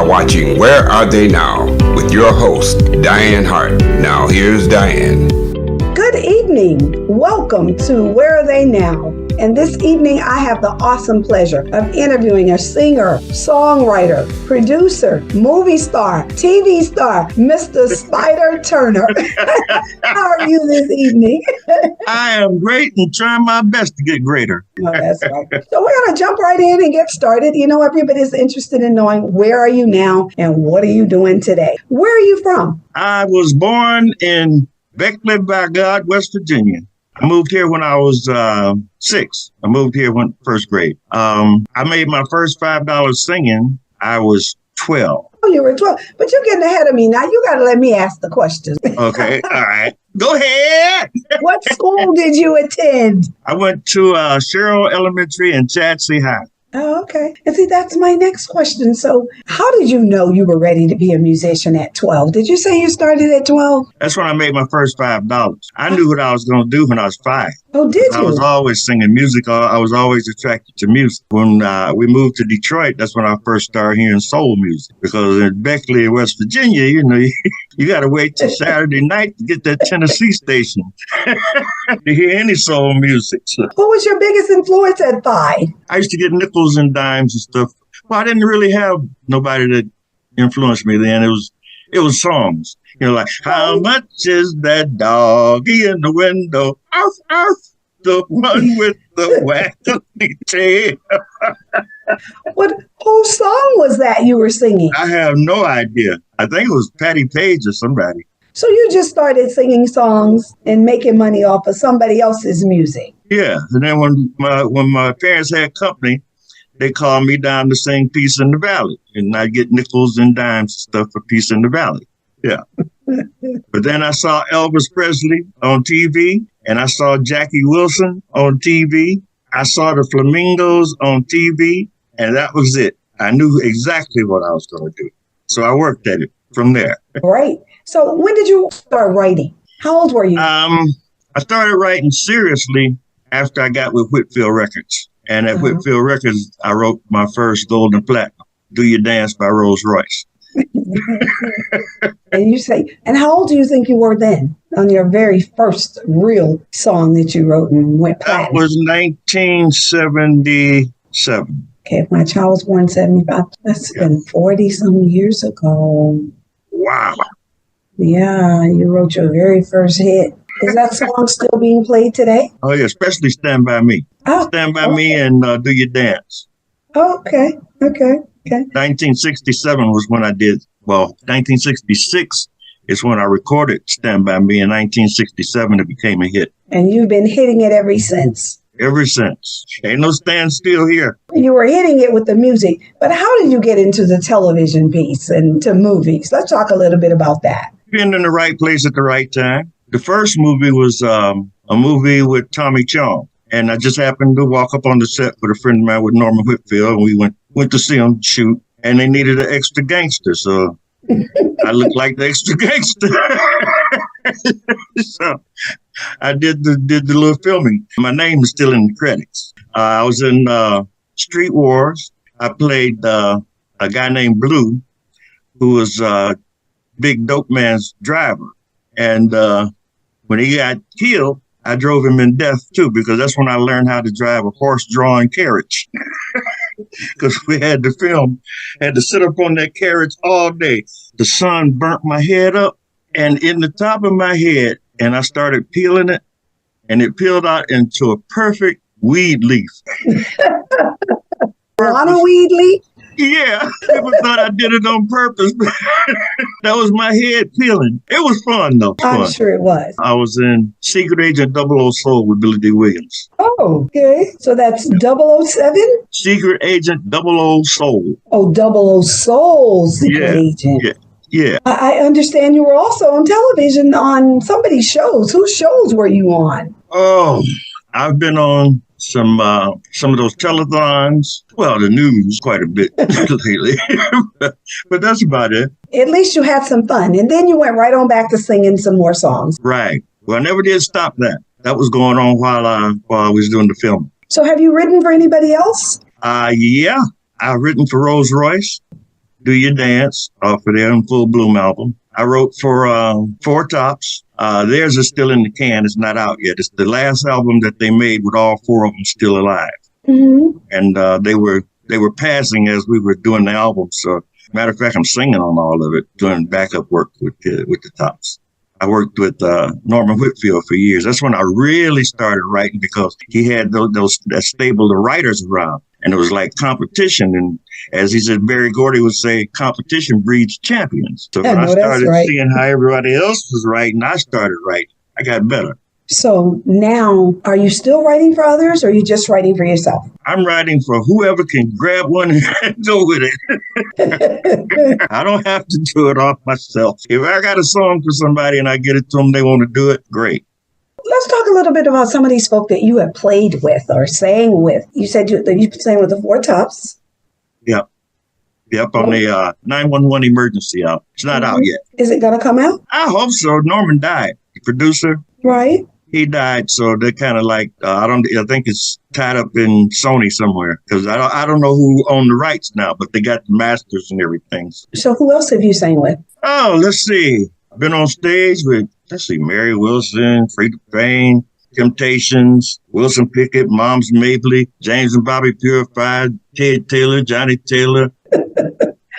are watching Where Are They Now with your host, Dianne Hart. Now here's Dianne. Good evening. Welcome to Where Are They Now? And this evening I have the awesome pleasure of interviewing a singer, songwriter, producer, movie star, TV star, Mr. Spyder Turner. How are you this evening? I am great and trying my best to get greater. Oh, that's right. So we're going to jump right in and get started. You know, everybody's interested in knowing where are you now and what are you doing today? Where are you from? I was born in Beckley by God, West Virginia. I moved here when I was 6. I moved here when first grade. I made my first $5 singing. I was 12. Oh, you were 12. But you're getting ahead of me now. You got to let me ask the questions. Okay. All right. Go ahead. What school did you attend? I went to Sherrill Elementary and Chadsey High. Oh, okay. And see, that's my next question. So how did you know you were ready to be a musician at 12? Did you say you started at 12? That's when I made my first $5. I knew what I was going to do when I was 5. Oh, did you? I was always singing music. I was always attracted to music. When we moved to Detroit, that's when I first started hearing soul music. Because in Beckley, West Virginia, you know, you got to wait till Saturday night to get that Tennessee station to hear any soul music. So, who was your biggest influence at 5? I used to get nickels and dimes and stuff. Well, I didn't really have nobody that influenced me then. It was songs. You know, like, how much is that doggy in the window? Arf, arf, the one with the waggly tail. Whose song was that you were singing? I have no idea. I think it was Patty Page or somebody. So you just started singing songs and making money off of somebody else's music? Yeah. And then when my parents had company, they called me down to sing Peace in the Valley. And I get nickels and dimes and stuff for Peace in the Valley. Yeah. But then I saw Elvis Presley on TV, and I saw Jackie Wilson on TV. I saw the Flamingos on TV, and that was it. I knew exactly what I was going to do. So I worked at it from there. Right. So when did you start writing? How old were you? I started writing seriously after I got with Whitfield Records. And at Whitfield Records, I wrote my first gold and platinum, Do You Dance by Rose Royce. And how old do you think you were then on your very first real song that you wrote and went platinum? That was 1977. Okay, if my child was born in 75, that's been 40 some years ago. Wow. Yeah, you wrote your very first hit. Is that song still being played today? Oh, yeah, especially Stand By Me. Oh, Stand By Me and Do You Dance. Oh, okay. 1967 was when I did, 1966 is when I recorded Stand By Me. In 1967, it became a hit. And you've been hitting it ever since? Ever since. Ain't no stand still here. You were hitting it with the music, but how did you get into the television piece and to movies? Let's talk a little bit about that. Been in the right place at the right time. The first movie was a movie with Tommy Chong. And I just happened to walk up on the set with a friend of mine with Norman Whitfield, and we went to see him shoot, and they needed an extra gangster, so I looked like the extra gangster. So I did the little filming. My name is still in the credits. I was in Street Wars. I played a guy named Blue, who was Big Dope Man's driver, and when he got killed, I drove him in death, too, because that's when I learned how to drive a horse-drawn carriage. Because we had to sit up on that carriage all day. The sun burnt my head up and in the top of my head, and I started peeling it, and it peeled out into a perfect weed leaf. On a weed leaf? Yeah, people thought I did it on purpose. That was my head peeling. It was fun, though. I'm sure it was. I was in Secret Agent 00 Soul with Billy D. Williams. Oh, okay. So that's 007? Secret Agent 00 Soul. Oh, 00 Soul Secret Agent. Yeah. I understand you were also on television on somebody's shows. Whose shows were you on? Oh, I've been on some of those telethons. Well, the news quite a bit lately, but that's about it. At least you had some fun, and then you went right on back to singing some more songs. Right. Well, I never did stop that. That was going on while I was doing the film. So, have you written for anybody else? Yeah, I've written for Rose Royce. Do Your Dance off of their Full Bloom album. I wrote for Four Tops. Theirs is still in the can. It's not out yet. It's the last album that they made with all four of them still alive. Mm-hmm. And they were passing as we were doing the album. So, matter of fact, I'm singing on all of it, doing backup work with the Tops. I worked with Norman Whitfield for years. That's when I really started writing because he had that stable of writers around. And it was like competition. And as he said, Barry Gordy would say, competition breeds champions. So when I started seeing how everybody else was writing, I started writing. I got better. So now, are you still writing for others or are you just writing for yourself? I'm writing for whoever can grab one and go with it. I don't have to do it off myself. If I got a song for somebody and I get it to them, they want to do it, great. Let's talk a little bit about some of these folk that you have played with or sang with. You said you sang with the Four Tops. Yep. Yep, on the 911 emergency album. It's not out yet. Is it going to come out? I hope so. Norman died, the producer. Right. He died, so they're kind of like, I think it's tied up in Sony somewhere, because I don't know who owned the rights now, but they got the masters and everything. So who else have you sang with? Oh, let's see. I've been on stage with, Mary Wilson, Frida Payne, Temptations, Wilson Pickett, Moms Mabley, James and Bobby Purified, Ted Taylor, Johnny Taylor.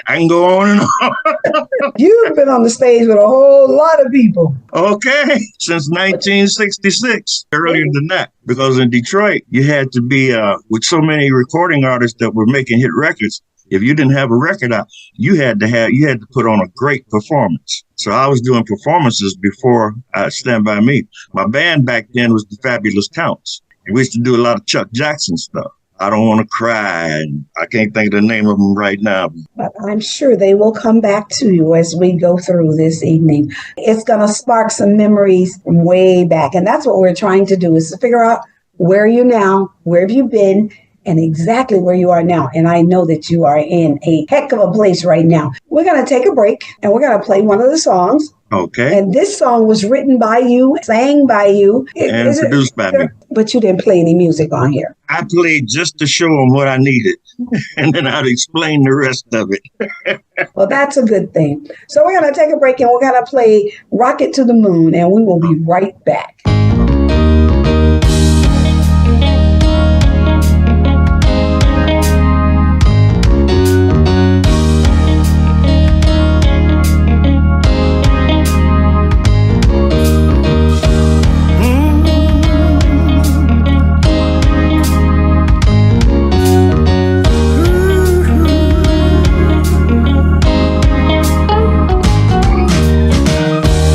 I can go on and on. You've been on the stage with a whole lot of people. Okay, since 1966, earlier than that. Because in Detroit, you had to be with so many recording artists that were making hit records. If you didn't have a record out, you had to put on a great performance. So I was doing performances before Stand By Me. My band back then was the Fabulous Counts. And we used to do a lot of Chuck Jackson stuff. I Don't Want to Cry. And I can't think of the name of them right now. But I'm sure they will come back to you as we go through this evening. It's going to spark some memories from way back. And that's what we're trying to do, is to figure out where are you now, where have you been, and exactly where you are now. And I know that you are in a heck of a place right now. We're going to take a break and we're going to play one of the songs. Okay. And this song was written by you, sang by you. And produced by me. But you didn't play any music on here. I played just to show them what I needed. And then I'd explain the rest of it. Well, that's a good thing. So we're going to take a break and we're going to play Rocket to the Moon. And we will be right back.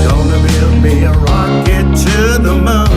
Gonna build me a rocket to the moon.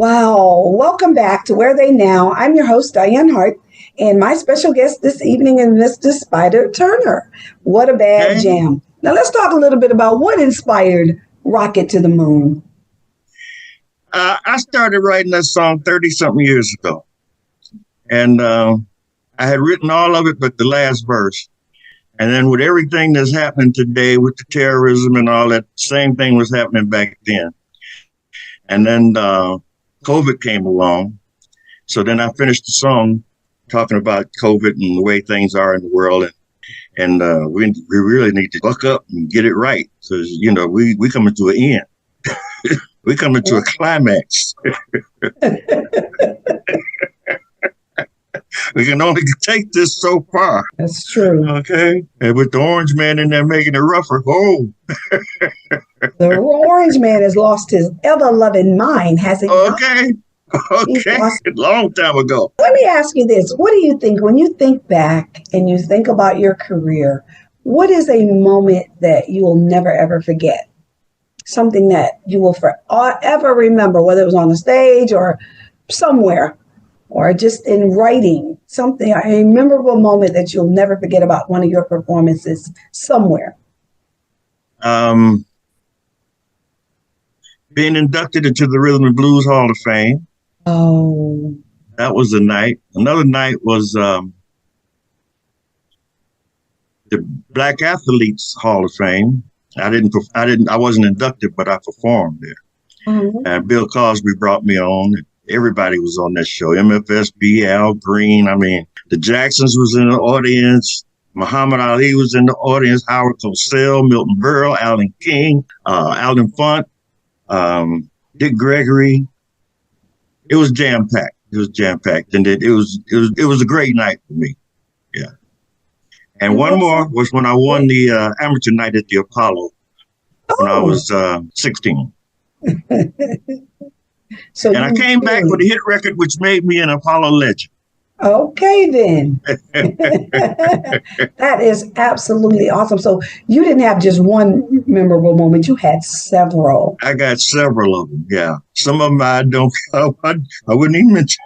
Wow. Welcome back to Where They Now. I'm your host, Dianne Hart, and my special guest this evening is Mr. Spyder Turner. What a bad jam. Now let's talk a little bit about what inspired Rocket to the Moon. I started writing that song 30-something years ago. And I had written all of it but the last verse. And then with everything that's happening today with the terrorism and all that, same thing was happening back then. And then COVID came along. So then I finished the song talking about COVID and the way things are in the world. And we really need to buck up and get it right. Because, you know, we coming to an end. We coming to a climax. We can only take this so far. That's true. Okay. And with the orange man in there making it rougher. Oh. The orange man has lost his ever-loving mind, has he not? Okay. Okay. A long time ago. Let me ask you this. What do you think when you think back and you think about your career? What is a moment that you will never, ever forget? Something that you will forever remember, whether it was on the stage or somewhere or just in writing, something, a memorable moment that you'll never forget about one of your performances somewhere. Being inducted into the Rhythm and Blues Hall of Fame. Oh. That was a night. Another night was the Black Athletes Hall of Fame. I wasn't inducted, but I performed there. Mm-hmm. And Bill Cosby brought me on. Everybody was on that show. MFSB, Al Green. I mean, the Jacksons was in the audience. Muhammad Ali was in the audience. Howard Cosell, Milton Berle, Allen King, Alden Font, Dick Gregory. It was jam packed. It was jam packed, and it was a great night for me. Yeah. And one more was when I won the amateur night at the Apollo when I was 16. And I came back with a hit record, which made me an Apollo legend. Okay, then. That is absolutely awesome. So you didn't have just one memorable moment. You had several. I got several of them, yeah. Some of them I wouldn't even mention.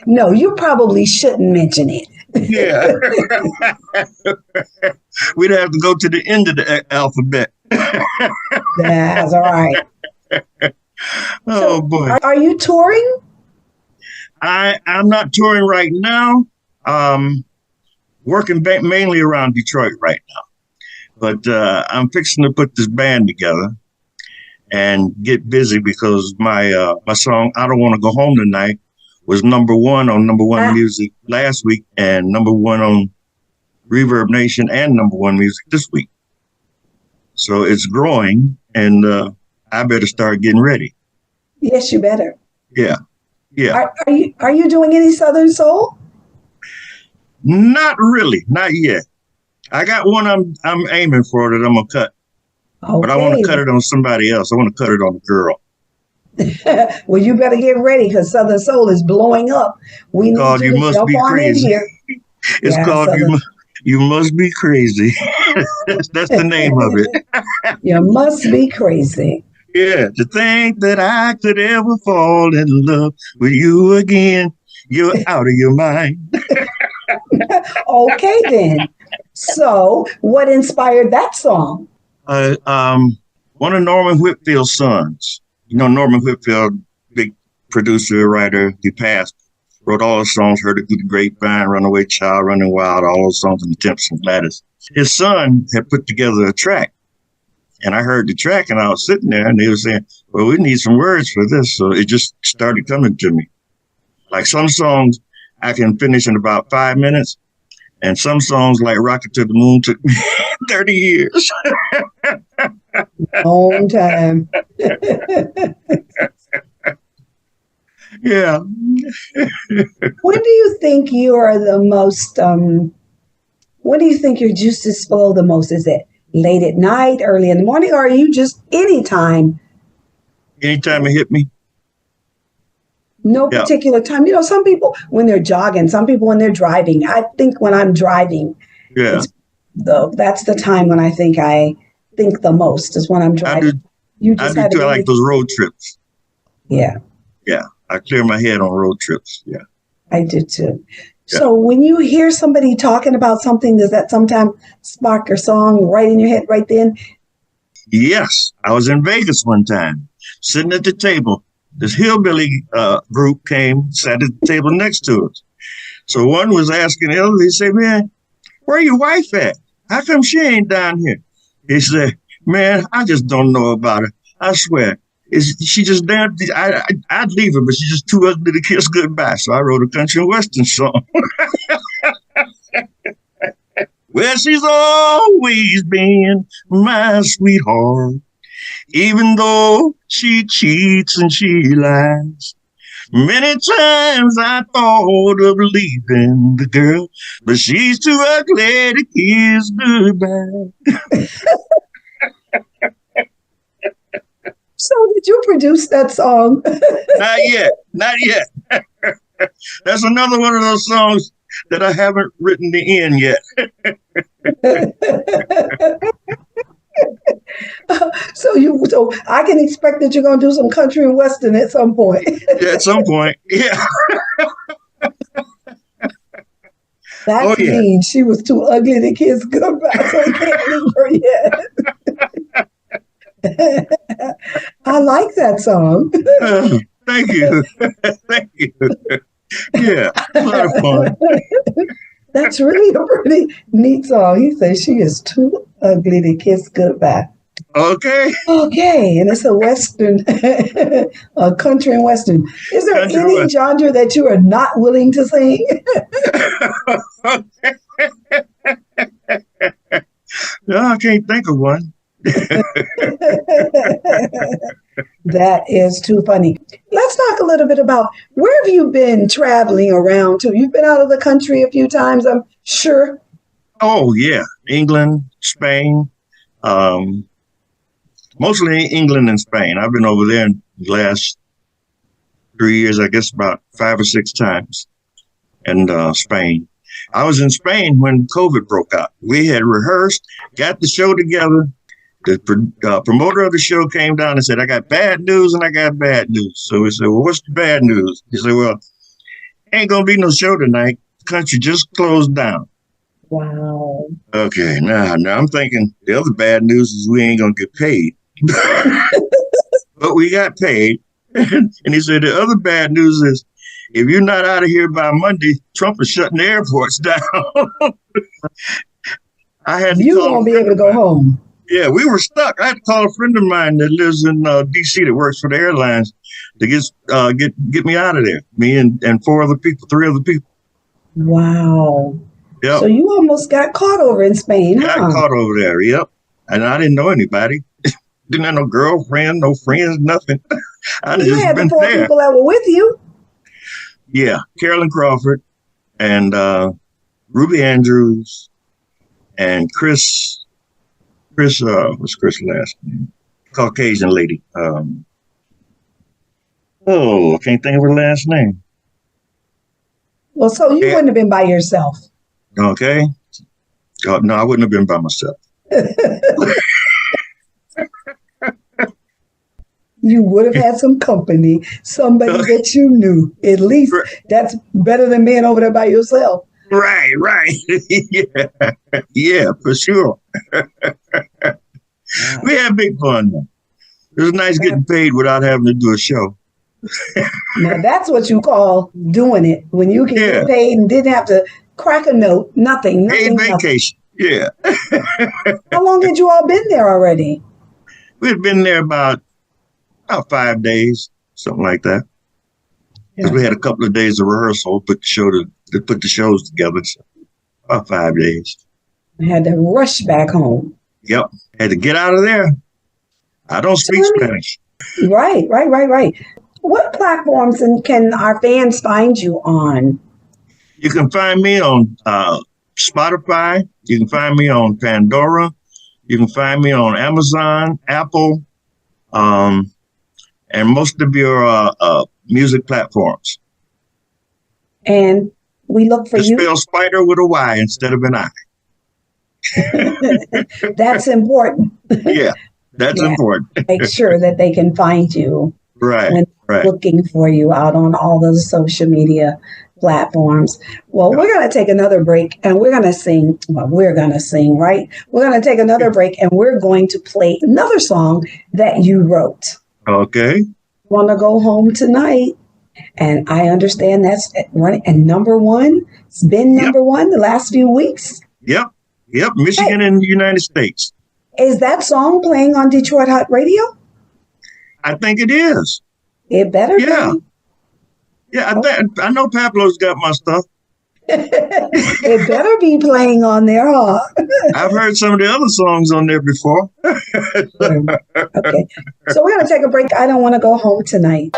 No, you probably shouldn't mention it. Yeah. We'd have to go to the end of the alphabet. That's all right. Oh, boy. Are you touring? I'm not touring right now. Working mainly around Detroit right now. But I'm fixing to put this band together and get busy because my song, I Don't Want to Go Home Tonight, was number one on Number One Music last week and number one on Reverb Nation and Number One Music this week. So it's growing, and I better start getting ready. Yes, you better. Yeah. Yeah. Are you doing any Southern Soul? Not really. Not yet. I got one I'm aiming for that I'm gonna cut. Okay. But I want to cut it on somebody else. I want to cut it on a girl. Well, you better get ready because Southern Soul is blowing up. We need you to jump on in here. It's called You Must Be Crazy. That's the name of it. You must be crazy. Yeah, to think that I could ever fall in love with you again. You're out of your mind. Okay, then. So, what inspired that song? One of Norman Whitfield's sons. You know, Norman Whitfield, big producer, writer, he passed. Wrote all the songs, Heard It Through the Grapevine, Runaway Child, Running Wild, all those songs, and the Temps and Gladys. His son had put together a track. And I heard the track, and I was sitting there, and they were saying, well, we need some words for this. So it just started coming to me. Like some songs I can finish in about 5 minutes, and some songs like Rocket to the Moon took me 30 years. Long time. Yeah. When do you think you are the most, when do you think your juices flow the most? Is it late at night, early in the morning, or are you just anytime? Anytime it hit me. No particular time. You know, some people when they're jogging, some people when they're driving. I think when I'm driving, that's the time when I think the most is when I'm driving. You I just do had to too. I like those road trips. Yeah, Yeah, I clear my head on road trips. Yeah. I do too. Yeah. So when you hear somebody talking about something, does that sometimes spark your song right in your head right then? Yes, I was in Vegas one time, sitting at the table. This hillbilly group came, sat at the table next to us. So one was asking the other, he said, man, where your wife at? How come she ain't down here? He said, man, I just don't know about her. I swear. She just damn, I'd leave her, but she's just too ugly to kiss goodbye. So I wrote a country and western song. Well, she's always been my sweetheart, even though she cheats and she lies. Many times I thought of leaving the girl, but she's too ugly to kiss goodbye. So did you produce that song? Not yet. Not yet. That's another one of those songs that I haven't written the end yet. So I can expect that you're going to do some country and western at some point. At some point, yeah. That means she was too ugly to kiss goodbye, so he can't leave her yet. I like that song. Thank you. Thank you. Yeah, a lot of fun. That's really a pretty neat song. He says she is too ugly to kiss goodbye. Okay. Okay, and it's a western, a country and western. Is there any genre that you are not willing to sing? No, I can't think of one. That is too funny. Let's talk a little bit about where have you been traveling around to? You've been out of the country a few times, I'm sure. Oh, yeah. England, Spain, mostly England and Spain. I've been over there in the last 3 years, I guess about 5 or 6 times. And Spain. I was in Spain when COVID broke out. We had rehearsed, got the show together. The promoter of the show came down and said, I got bad news and I got bad news. So we said, well, what's the bad news? He said, well, ain't going to be no show tonight. The country just closed down. Wow. Okay, now I'm thinking the other bad news is we ain't going to get paid. But we got paid. And he said, the other bad news is if you're not out of here by Monday, Trump is shutting the airports down. You won't be able to go home. Yeah, we were stuck. I had to call a friend of mine that lives in D.C. that works for the airlines to get me out of there. Me and 3 other people. Wow. Yep. So you almost got caught over in Spain, huh? Got caught over there, yep. And I didn't know anybody. Didn't have no girlfriend, no friends, nothing. I you just had been the 4 there. people that were with you. Yeah, Carolyn Crawford and Ruby Andrews and Chris, what's Chris' last name? Caucasian lady. I can't think of her last name. Well, so you wouldn't have been by yourself. Okay. No, I wouldn't have been by myself. You would have had some company, somebody that you knew. At least that's better than being over there by yourself. Right. Yeah, for sure. We had big fun, though. It was nice getting paid without having to do a show. Now, that's what you call doing it. When you can get paid and didn't have to crack a note, nothing. Paid vacation, yeah. How long had you all been there already? We had been there about 5 days, something like that. Because we had a couple of days of rehearsal, put the shows together. So about 5 days. I had to rush back home. Yep. Had to get out of there. I don't speak Spanish. Right. What platforms can our fans find you on? You can find me on Spotify. You can find me on Pandora. You can find me on Amazon, Apple, and most of your music platforms. And we look for you. Spell Spyder with a Y instead of an I. That's important. Yeah. That's Yeah. important. Make sure that they can find you Right. when Right. looking for you out on all those social media platforms. Well, Yeah. we're going to take another break and we're going to sing. Well, we're going to sing, right? We're going to take another break and we're going to play another song that you wrote. Okay. Want to go home tonight? And I understand that's at number one. It's been Yep. number one the last few weeks. Yep. Yep. Michigan and the United States. Is that song playing on Detroit Hot Radio? I think it is. It better Yeah. be. Yeah. I know Pablo's got my stuff. It better be playing on there, huh? I've heard some of the other songs on there before. Okay. So we're going to take a break. I don't want to go home tonight.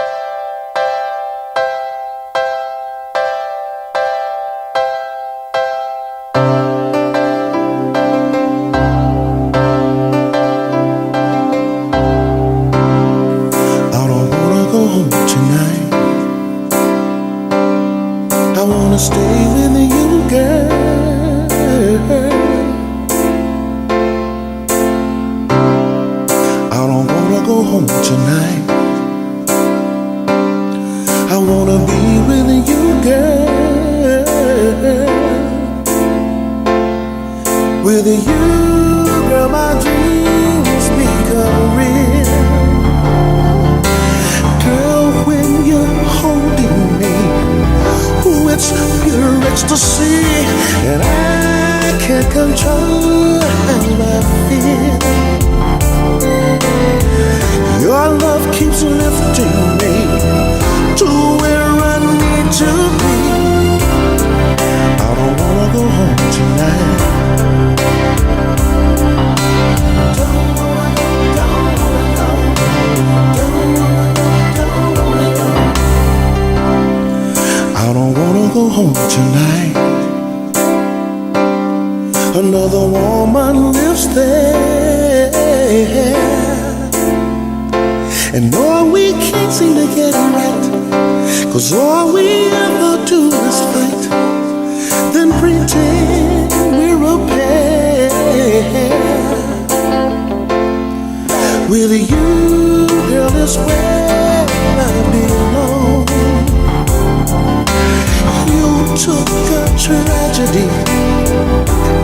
I don't wanna go home tonight. I wanna stay with you, girl. I don't wanna go home tonight. I wanna be with you, girl. With you, girl, my dreams become real. Girl, when you're holding me, ooh, it's pure ecstasy, and I can't control how I feel. Your love keeps lifting me to where I need to be. I don't wanna go home tonight. I don't wanna go home tonight. Another woman lives there, and no, we can't seem to get it right, 'cause all we ever do is fight, then pretend we're a pair. With you, girl, is where I belong. You took a tragedy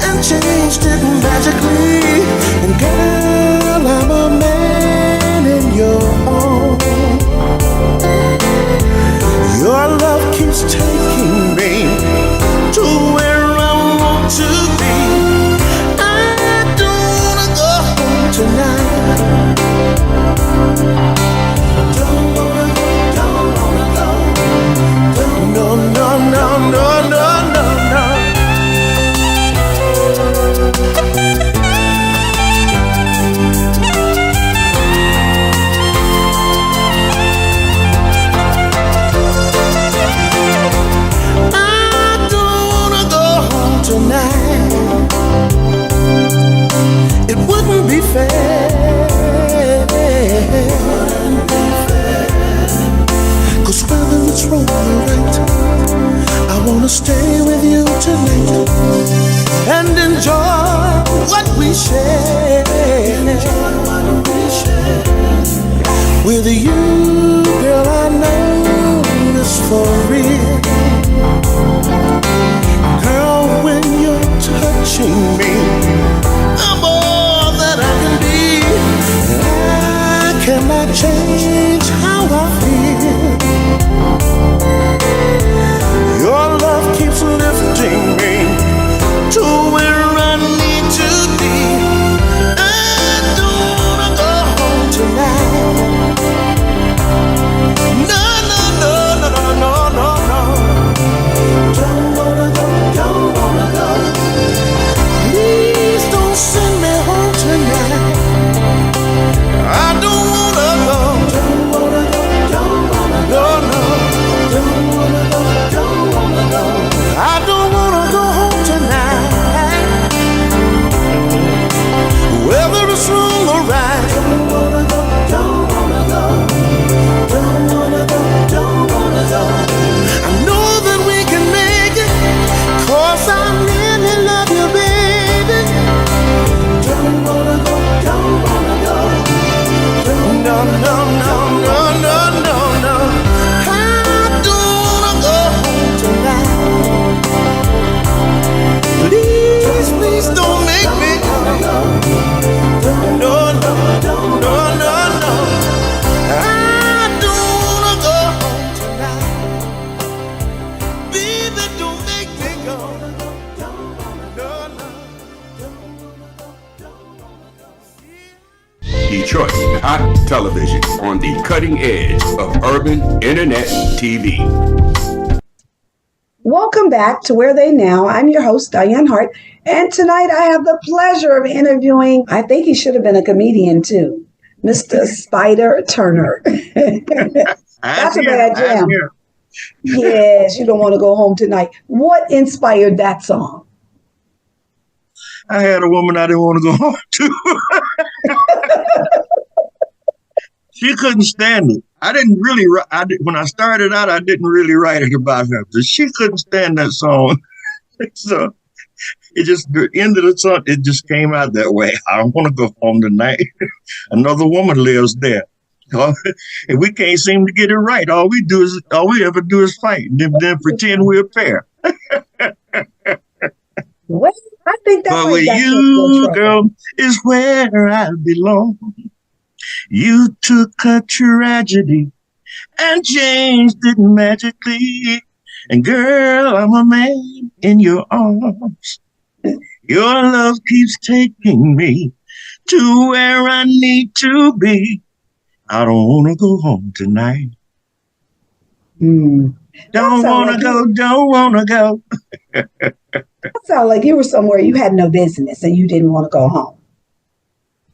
and changed it magically. And girl, I'm a man in your arms. Your love keeps taking me to where I want to be. I don't wanna go home tonight. Don't wanna go. No, no, no, no, no, no, no. I don't wanna go home tonight. It wouldn't be fair. 'Cause whether it's wrong or right, I wanna stay with you tonight and enjoy what we share. With you, girl, I know it's for real. Girl, when you're touching me, I'm all that I can be, and I cannot change how I feel. Your love keeps lifting me to where I need to be. I don't wanna go home tonight. No, no, no, no, no, no, no, no. Detroit's hot television on the cutting edge of urban internet TV. Welcome back to Where They Now. I'm your host, Dianne Hart, and tonight I have the pleasure of interviewing, I think he should have been a comedian too, Mr. Spyder Turner. That's a bad jam. Yes, you don't want to go home tonight. What inspired that song? I had a woman I didn't want to go home to. She couldn't stand it. I didn't really, when I started out, I didn't really write it about her, but she couldn't stand that song. So it just, the end of the song, it just came out that way. I don't want to go home tonight. Another woman lives there. And we can't seem to get it right. All we ever do is fight and then pretend we're fair. Well, I think that's but with you, girl, is where I belong. You took a tragedy and changed it magically. And girl, I'm a man in your arms. Your love keeps taking me to where I need to be. I don't want to go home tonight. Don't want to go, don't want to go. That sounded like you were somewhere you had no business and you didn't want to go home.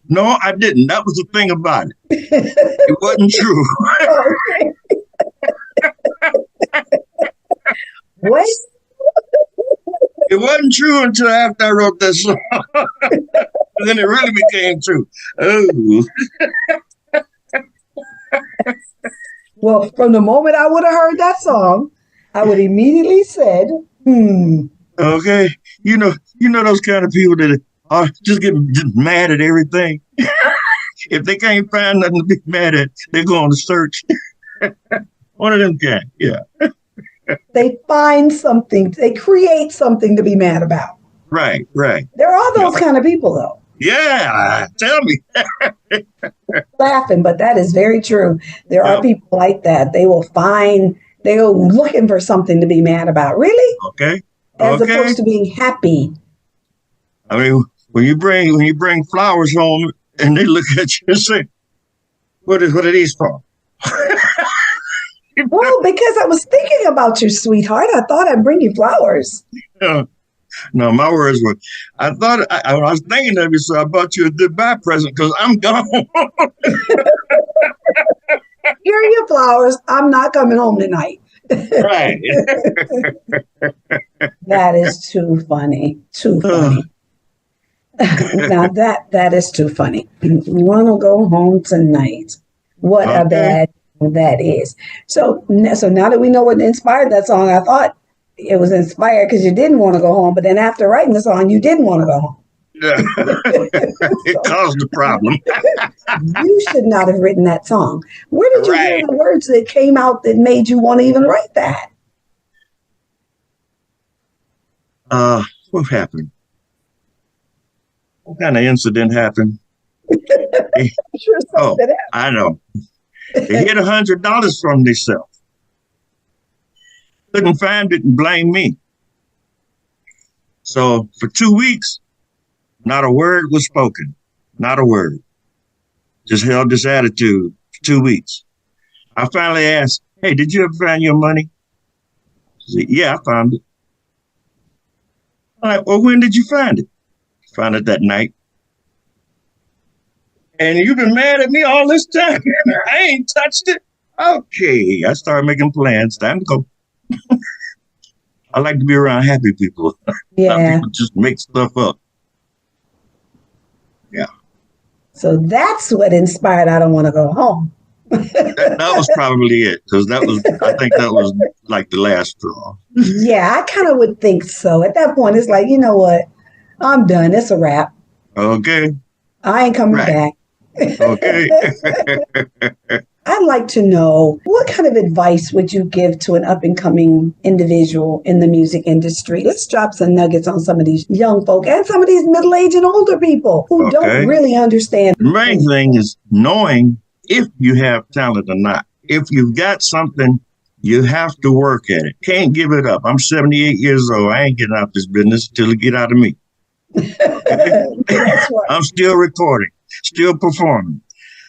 No, I didn't. That was the thing about it. It wasn't true. What? It wasn't true until after I wrote that song. And then it really became true. Oh. Well, from the moment I would have heard that song, I would immediately said, Okay. You know those kind of people that are just mad at everything. If they can't find nothing to be mad at, they go on the search. One of them kind, yeah. They find something, they create something to be mad about. Right. There are those kind of people, though. Yeah, tell me. Laughing, but that is very true. There are people like that. They go looking for something to be mad about. Really? Okay. As opposed to being happy. I mean, when you bring flowers home and they look at you and say, what are these for? Well, because I was thinking about you, sweetheart. I thought I'd bring you flowers. No, my words were, I was thinking of you, so I bought you a goodbye present because I'm gone. Here are your flowers. I'm not coming home tonight. Right. That is too funny. Too funny. Now that is too funny. You want to go home tonight. What a bad that is. So now that we know what inspired that song, I thought it was inspired because you didn't want to go home, but then after writing the song, you didn't want to go home. It caused a problem. You should not have written that song. Where did you hear the words that came out that made you want to even write that? What happened? What kind of incident happened? I know. They hid $100 from themselves. Couldn't find it and blame me. So for 2 weeks, not a word was spoken. Not a word. Just held this attitude for 2 weeks. I finally asked, hey, did you ever find your money? She said, yeah, I found it. All right, well, when did you find it? Found it that night. And you've been mad at me all this time. I ain't touched it. Okay, I started making plans. Time to go. I like to be around happy people. Yeah. People just make stuff up. Yeah. So that's what inspired I Don't Want to Go Home. that was probably it. Because I think that was like the last straw. Yeah, I kind of would think so. At that point, it's like, you know what? I'm done. It's a wrap. Okay. I ain't coming back. Okay. I'd like to know, what kind of advice would you give to an up-and-coming individual in the music industry? Let's drop some nuggets on some of these young folk and some of these middle-aged and older people who don't really understand. The main thing is knowing if you have talent or not. If you've got something, you have to work at it. Can't give it up. I'm 78 years old. I ain't getting out this business till it get out of me. I'm still recording, still performing.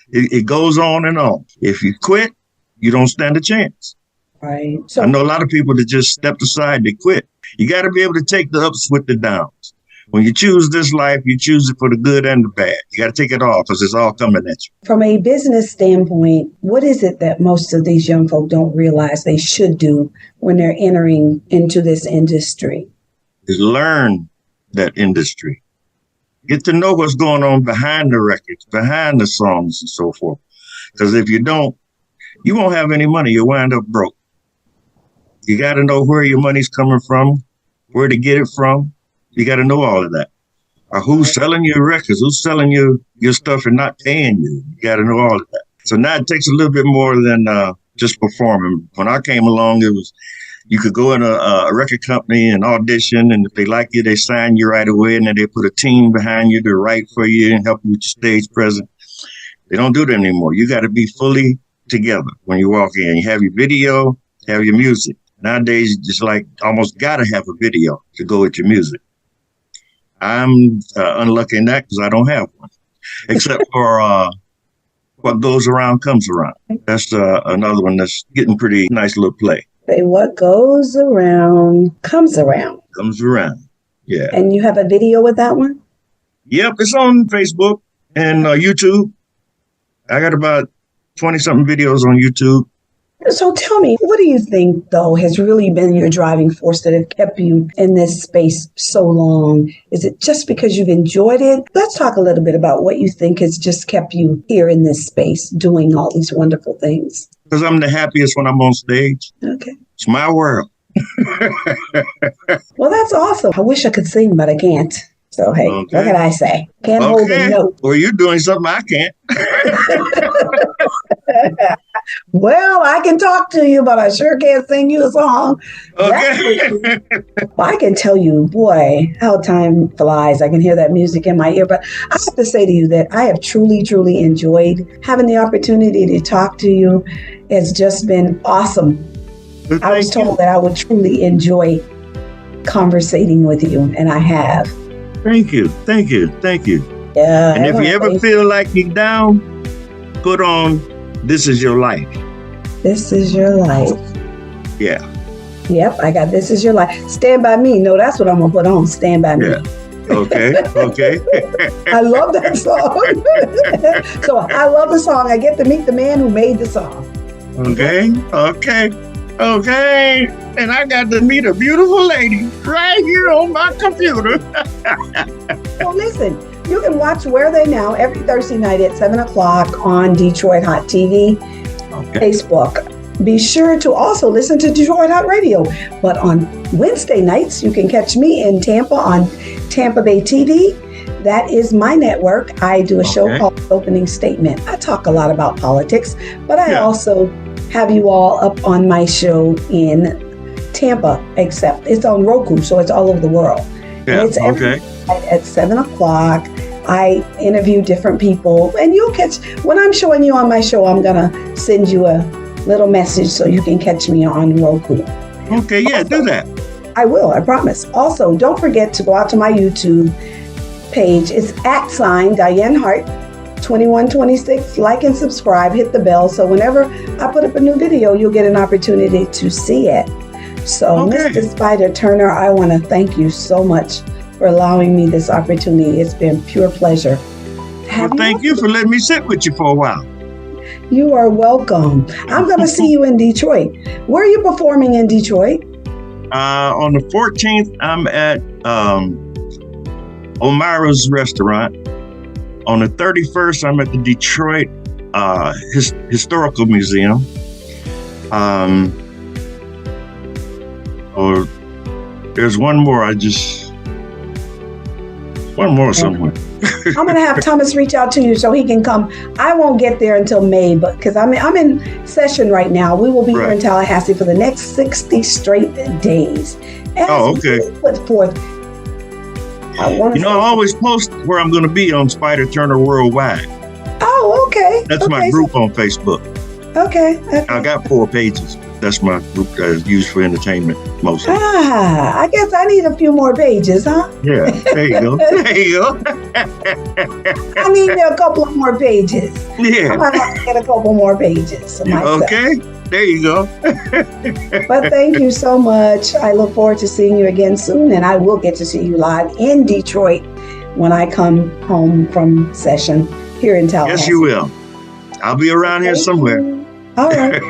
It goes on and on. If you quit, you don't stand a chance. Right. So I know a lot of people that just stepped aside, they quit. You got to be able to take the ups with the downs. When you choose this life, you choose it for the good and the bad. You got to take it all because it's all coming at you. From a business standpoint, what is it that most of these young folk don't realize they should do when they're entering into this industry? Is learn that industry. Get to know what's going on behind the records, behind the songs and so forth. Because if you don't, you won't have any money. You'll wind up broke. You got to know where your money's coming from, where to get it from. You got to know all of that. Who's selling your records? Who's selling your stuff and not paying you? You got to know all of that. So now it takes a little bit more than just performing. When I came along, it was you could go in a record company and audition, and if they like you, they sign you right away, and then they put a team behind you to write for you and help you with your stage presence. They don't do that anymore. You got to be fully together when you walk in. You have your video, have your music. Nowadays, you just like almost got to have a video to go with your music. I'm unlucky in that because I don't have one, except for What Goes Around Comes Around. That's another one that's getting pretty nice little play. Say, what goes around comes around. Comes around, yeah. And you have a video with that one? Yep, it's on Facebook and YouTube. I got about 20-something videos on YouTube. So tell me, what do you think, though, has really been your driving force that have kept you in this space so long? Is it just because you've enjoyed it? Let's talk a little bit about what you think has just kept you here in this space doing all these wonderful things. Because I'm the happiest when I'm on stage. Okay. It's my world. Well, that's awesome. I wish I could sing, but I can't. So, hey, What can I say? Can't hold a note. Well, you're doing something I can't. Well, I can talk to you, but I sure can't sing you a song. Okay. Well, I can tell you, boy, how time flies. I can hear that music in my ear. But I have to say to you that I have truly, truly enjoyed having the opportunity to talk to you. It's just been awesome. Well, I was told that I would truly enjoy conversating with you, and I have. Thank you. Thank you. Thank you. Yeah. And if you ever feel like you're down, put on This Is Your Life. This Is Your Life. Yeah. Yep, I got This Is Your Life. Stand By Me. No, that's what I'm going to put on. Stand By Me. Yeah. Okay. Okay. I love that song. So I love the song. I get to meet the man who made the song. Okay. Okay. Okay. And I got to meet a beautiful lady right here on my computer. So listen, you can watch Where They Now every Thursday night at 7 o'clock on Detroit Hot TV, Facebook. Be sure to also listen to Detroit Hot Radio. But on Wednesday nights, you can catch me in Tampa on Tampa Bay TV. That is my network. I do a show called Opening Statement. I talk a lot about politics, but I also have you all up on my show in Tampa, except it's on Roku, so it's all over the world. Yeah, and it's every night at 7 o'clock. I interview different people, and you'll catch, when I'm showing you on my show, I'm going to send you a little message so you can catch me on Roku. Okay, yeah, do that. I will, I promise. Also, don't forget to go out to my YouTube page. It's @Dianne Hart 2126. Like and subscribe, hit the bell, so whenever I put up a new video, you'll get an opportunity to see it. So, Mr. Spyder Turner, I want to thank you so much for allowing me this opportunity. It's been pure pleasure. Well, thank you for letting me sit with you for a while. You are welcome. I'm going to see you in Detroit. Where are you performing in Detroit? On the 14th, I'm at O'Mara's restaurant. On the 31st, I'm at the Detroit Historical Museum. Or there's one more. One more somewhere. I'm gonna have Thomas reach out to you so he can come. I won't get there until May, but because I'm in session right now. We will be here in Tallahassee for the next 60 straight days. Okay. Put forth. I always post where I'm going to be on Spyder Turner Worldwide. Oh, okay. That's my group on Facebook. Okay. I got 4 pages. That's my group that is used for entertainment mostly. I guess I need a few more pages, huh? Yeah, there you go. There you go. I need a couple of more pages. Yeah. I might have to get a couple more pages myself. Okay, there you go. But thank you so much. I look forward to seeing you again soon, and I will get to see you live in Detroit when I come home from session here in Tallahassee. Yes, you will. I'll be around here somewhere. All right.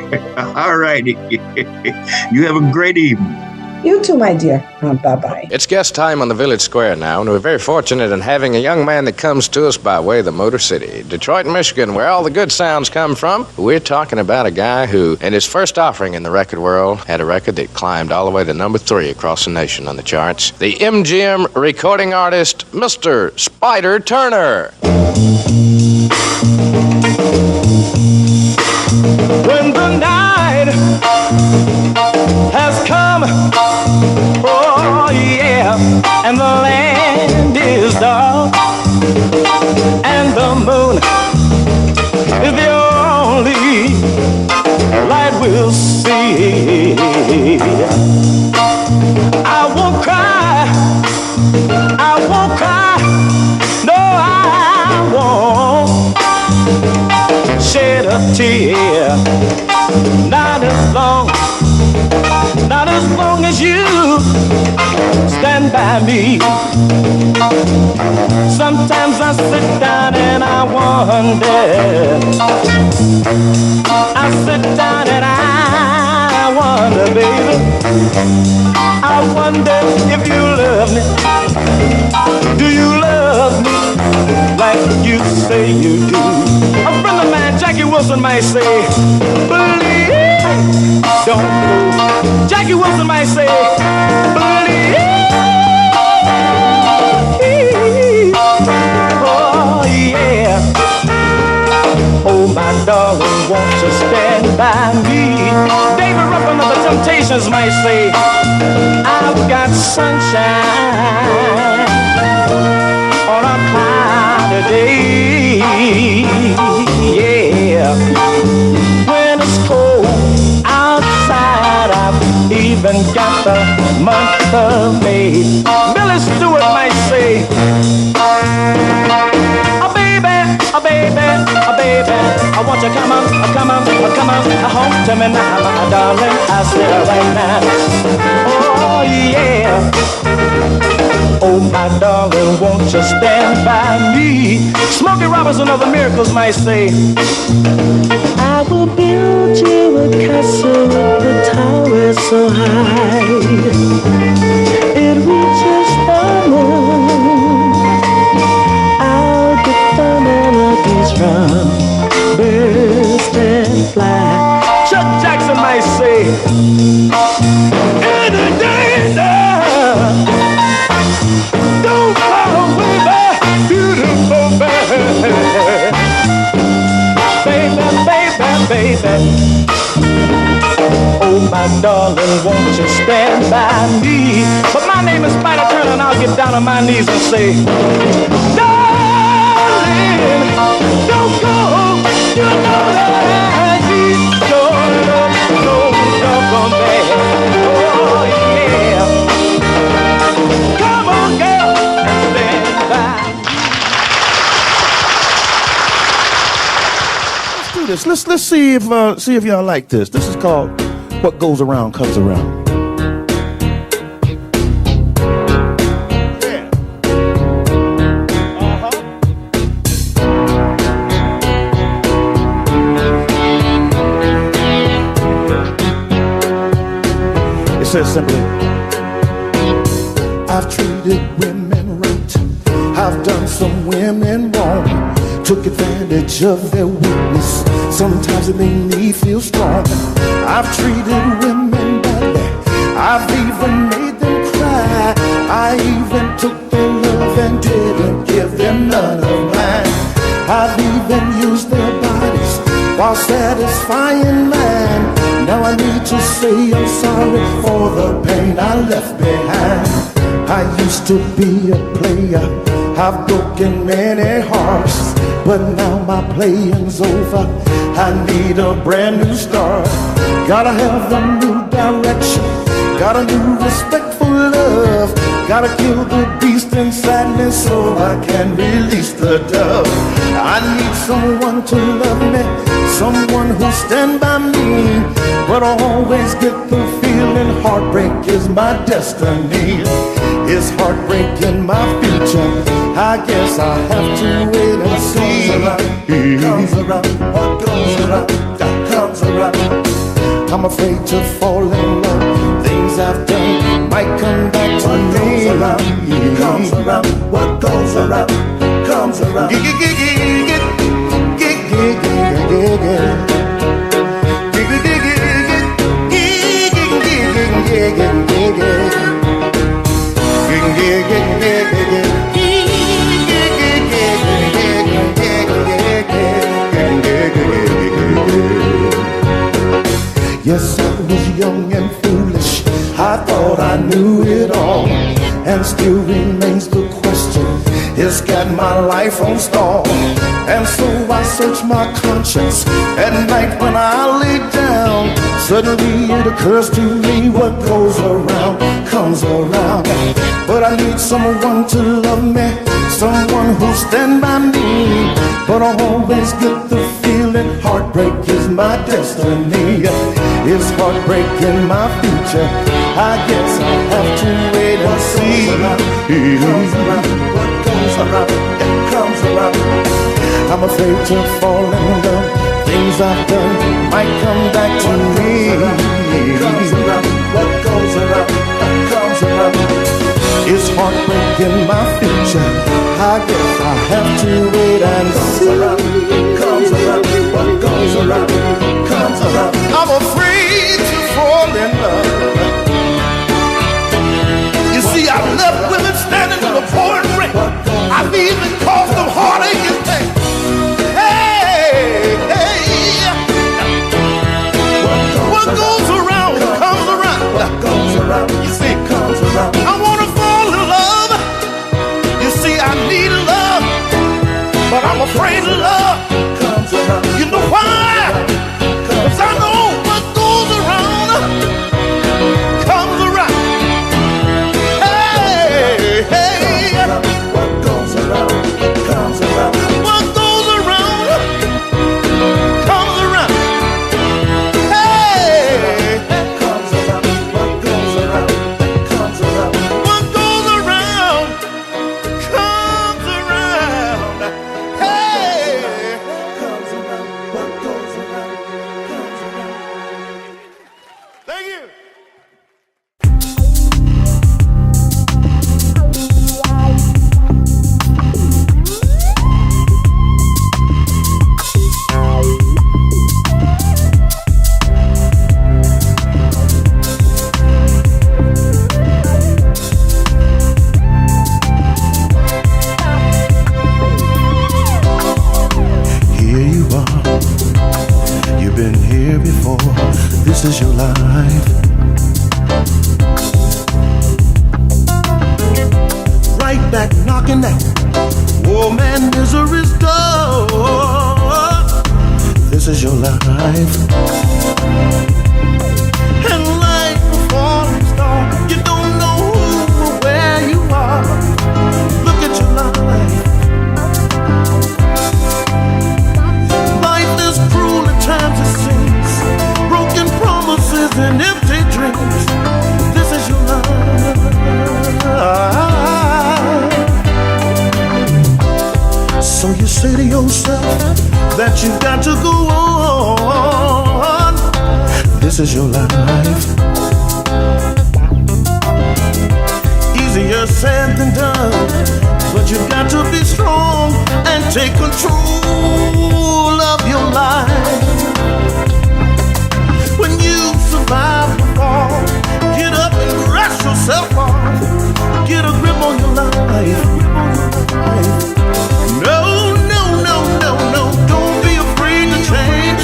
All right. You have a great evening. You too, my dear. Bye-bye. It's guest time on the Village Square now, and we're very fortunate in having a young man that comes to us by way of the Motor City, Detroit, Michigan, where all the good sounds come from. We're talking about a guy who, in his first offering in the record world, had a record that climbed all the way to number 3 across the nation on the charts. The MGM recording artist, Mr. Spyder Turner. When the night has come, oh yeah, and the land is dark, and the moon is the only light we'll see. I won't cry, no, I won't shed a tear. Not as long as you stand by me. Sometimes I sit down and I wonder. I sit down and I wonder, baby. I wonder if you love me. Do you love me like you say you do? A friend of mine, Jackie Wilson, might say, believe, don't believe. Jackie Wilson might say, believe. Oh, yeah. Oh, my darling, won't you stand by me? David Ruffin of the Temptations might say, I've got sunshine on a cloudy day. Yeah. When it's cold outside, I've even got the month of May. Billy Stewart might say, oh baby, I want you come on home to me now, my darling. I said right now, oh yeah. Oh my darling, won't you stand by me? Smokey Robinson of the Miracles might say, I will build you a castle with the tower so high it reaches the moon. I'll get the melodies from birds that fly. Chuck Jackson might say, in the danger, don't fly away, my beautiful baby. Baby. Oh, my darling, won't you stand by me? But my name is Spyder Turner, and I'll get down on my knees and say, darling, don't go. You know that I need your love so doggone bad. Oh, yeah. Come on, girl, and stand by me. Let's see if y'all like this. This is called "What Goes Around Comes Around." Yeah. It says simply, I've treated women right. I've done some women wrong. Took advantage of their weakness. Sometimes it made me feel strong. I've treated women badly. I've even made them cry. I even took their love and did satisfying man. Now I need to say I'm sorry for the pain I left behind. I used to be a player, I've broken many hearts, but now my playing's over. I need a brand new start. Gotta have a new direction, got a new respect for love. Gotta kill the beast inside me so I can release the dove. I need someone to love me, someone who'll stand by me, but I always get the feeling heartbreak is my destiny. Is heartbreak in my future? I guess I have to wait and see. Comes around, what goes around, that comes around. I'm afraid to fall in love. Things I've done might come back to me. Comes around, what goes around, comes around. Yes, I was young and foolish, I thought I knew it all, and still remains the question, it's got my life on stall. And so I search my conscience at night when I lay down. Suddenly it occurs to me, what goes around comes around. But I need someone to love me, someone who'll stand by me, but I always get the feeling heartbreak is my destiny. Is heartbreak in my future? I guess I'll have to wait and see. Comes around, what goes around, it comes around. I'm afraid to fall in love. Things I've done might come back to me. Comes around, what goes around, it comes around. Is heartbreak in my future? I guess I have to wait and see. Comes around, what goes around, comes around. I'm afraid to fall in love. You see, I've left women standing in the pouring rain. I've even caused them heartache and pain. Hey, hey. What goes around comes around. What goes around, you see, comes around. I wanna fall in love. You see, I need love, but I'm afraid of love comes around. You know why? 'Cause I know what goes around comes around. Hey, hey. What goes around comes around. What goes around comes around. Hey, comes around. What goes around comes around. What goes around comes around. Hey, comes around. What goes around comes around. Thank you. Here you are, you've been here before, this is your life. Right back knocking at old man misery's door. This is your life. And like a falling star, you don't know who or where you are. Look at your life. Life is cruel at times, it seems. Broken promises and empty dreams. This is your life. So you say to yourself that you've got to go on. This is your life. Easier said than done, but you've got to be strong and take control of your life. When you survive the fall, get up and brush yourself off. Get a grip on your life. No, no, no, no, no. Don't be afraid to change.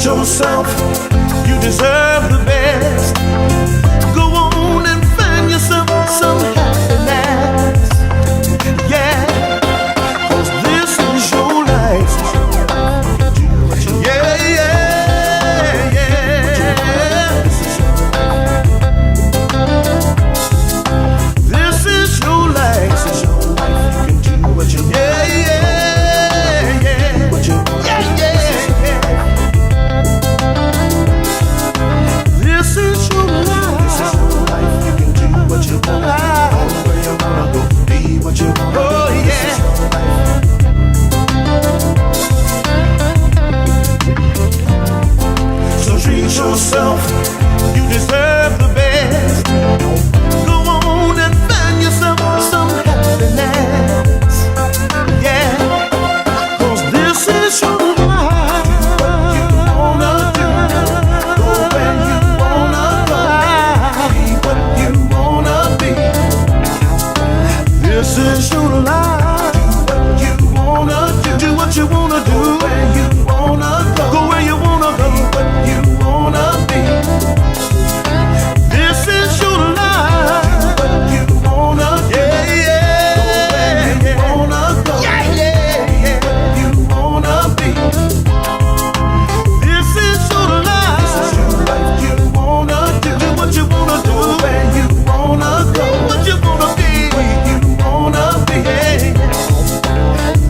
treat yourself. You deserve the best. Go on and find yourself some happiness. Yeah, 'cause this is your life. Yeah, yeah, yeah. This is your life. You can do what you want. Yeah, yeah, yeah. Yeah, yeah, yeah. This is your life. You can do what you want. Go where you wanna go. Be what you want. Oh yeah. So treat yourself. You deserve the best. Go on and find yourself some happiness. Yeah. 'Cause this is your life. What you wanna do. Go where you wanna go. Be what you wanna be. This is your life. Do what you wanna do. Do what you wanna do. Go where you wanna go. Go where you wanna go. Be what you wanna be. This is your life. Do what you wanna do. Yeah, yeah. Go where you wanna go. Yeah, yeah, yeah. Be what you wanna be. This is your life. This is your life. You wanna do. Do what you wanna do. Go where you wanna go. What you wanna be. Where you wanna be.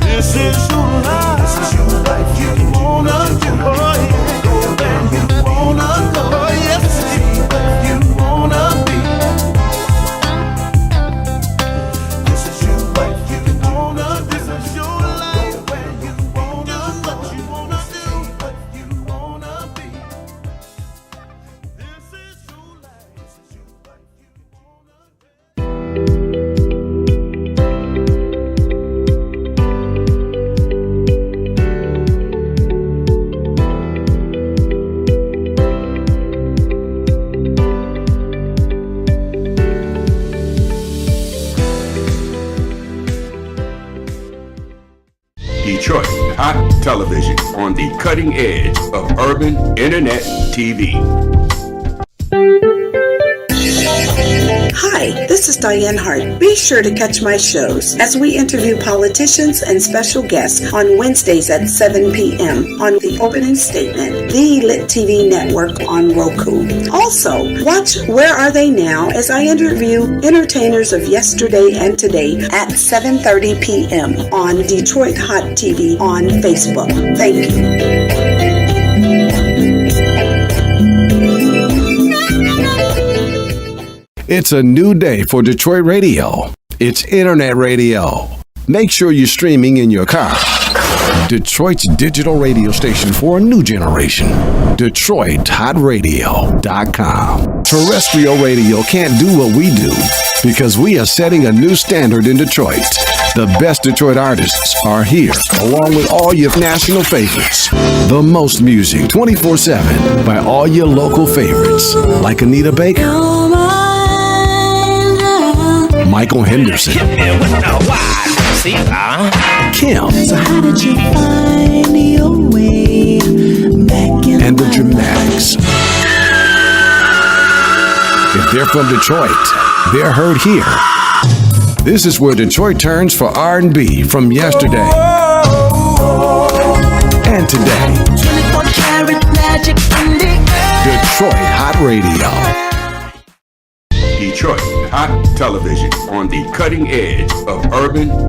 This is your life. This is your life. You wanna do. Oh yeah. Go where you wanna go. Oh yes. Be what you wanna be. This is your life. You wanna. This is your life. Go where you wanna. Do what you wanna do. What you wanna be. This is your life. This is your life. You wanna be. Detroit Hot Television on the cutting edge of urban internet TV. Hi, this is Dianne Hart. Be sure to catch my shows as we interview politicians and special guests on Wednesdays at 7 p.m. on the opening statement, the Lit TV network on Roku. Also, watch Where Are They Now as I interview entertainers of yesterday and today at 7:30 p.m. on Detroit Hot TV on Facebook. Thank you. It's a new day for Detroit radio. It's internet radio. Make sure you're streaming in your car. Detroit's digital radio station for a new generation. DetroitHotRadio.com. Terrestrial radio can't do what we do because we are setting a new standard in Detroit. The best Detroit artists are here, along with all your national favorites. The most music 24/7 by all your local favorites, like Anita Baker, Michael Henderson, Kim, So how did you find your way back in and the Dramatics. If they're from Detroit, they're heard here. This is where Detroit turns for R&B from yesterday and today. 24-karat magic in the air. Detroit Hot Radio. Detroit Hot Television on the cutting edge of urban